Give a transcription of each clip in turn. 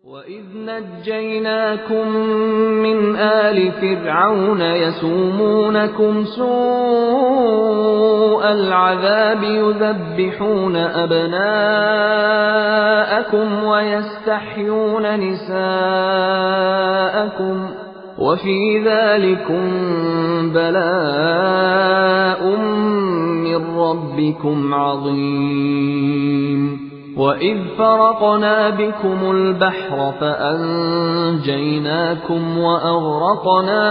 وَإِذْ نَجَّيْنَاكُم مِّنْ آلِ فِرْعَوْنَ يَسُومُونَكُمْ سُوءَ الْعَذَابِ يُذَبِّحُونَ أَبْنَاءَكُمْ وَيَسْتَحْيُونَ نِسَاءَكُمْ ۚ وَفِي ذَٰلِكُم بَلَاءٌ مِّن رَّبِّكُمْ عَظِيمٌ. وَإِذْ فَرَقْنَا بِكُمُ الْبَحْرَ فَأَنجَيْنَاكُمْ وَأَغْرَقْنَا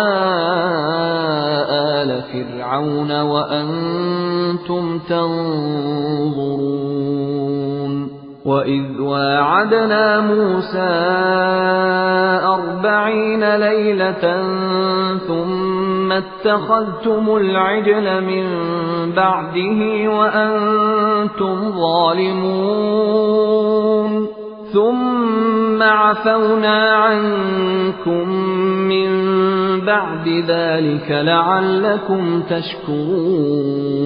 آلَ فِرْعَوْنَ وَأَنتُمْ تَنظُرُونَ وَإِذْ وَاعَدْنَا مُوسَىٰ 40 لَيْلَةً ثُمَّ اتَّخَذْتُمُ الْعِجْلَ مِن بَعْدِهِ وَأَنتُمْ ظَالِمُونَ ثُمَّ عَفَوْنَا عَنكُم مِّن بَعْدِ ذَٰلِكَ لَعَلَّكُمْ تَشْكُرُونَ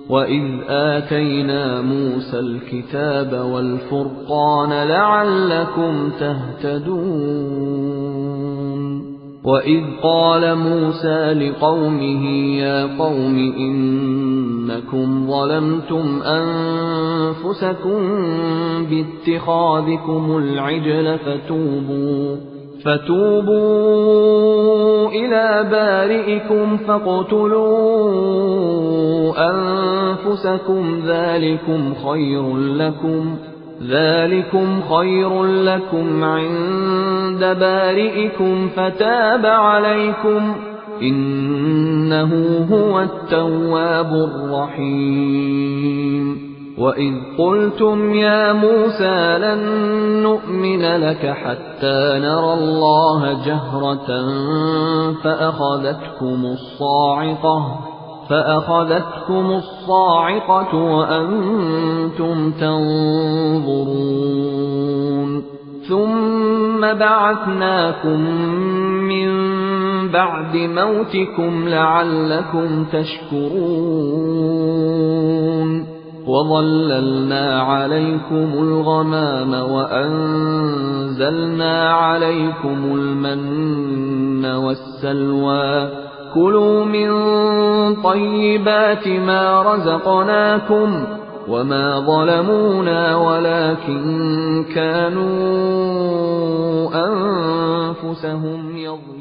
وَإِذْ آتَيْنَا مُوسَى الْكِتَابَ وَالْفُرْقَانَ لَعَلَّكُمْ تَهْتَدُونَ وَإِذْ قَالَ مُوسَىٰ لِقَوْمِهِ يَا قَوْمِ إِنَّكُمْ ظَلَمْتُمْ أَنفُسَكُم بِاتِّخَاذِكُمُ الْعِجْلَ فتوبوا إلى بارئكم فاقتلوا أنفسكم ذلكم خير لكم عند بارئكم فتاب عليكم إنه هو التواب الرحيم. وَإِذْ قُلْتُمْ يَا مُوسَىٰ لَن نُّؤْمِنَ لَكَ حَتَّىٰ نَرَى اللَّهَ جَهْرَةً فَأَخَذَتْكُمُ الصَّاعِقَةُ وَأَنتُمْ تَنظُرُونَ ثُمَّ بَعَثْنَاكُم مِّن بَعْدِ مَوْتِكُمْ لَعَلَّكُمْ تَشْكُرُونَ وَظَلَّلْنَا عَلَيْكُمُ الْغَمَامَ وَأَنزَلْنَا عَلَيْكُمُ الْمَنَّ وَالسَّلْوَىٰ كُلُوا مِن طَيِّبَاتِ مَا رَزَقْنَاكُمْ وَمَا ظَلَمُونَا وَلَٰكِن كَانُوا أَنفُسَهُمْ يَظْلِمُونَ.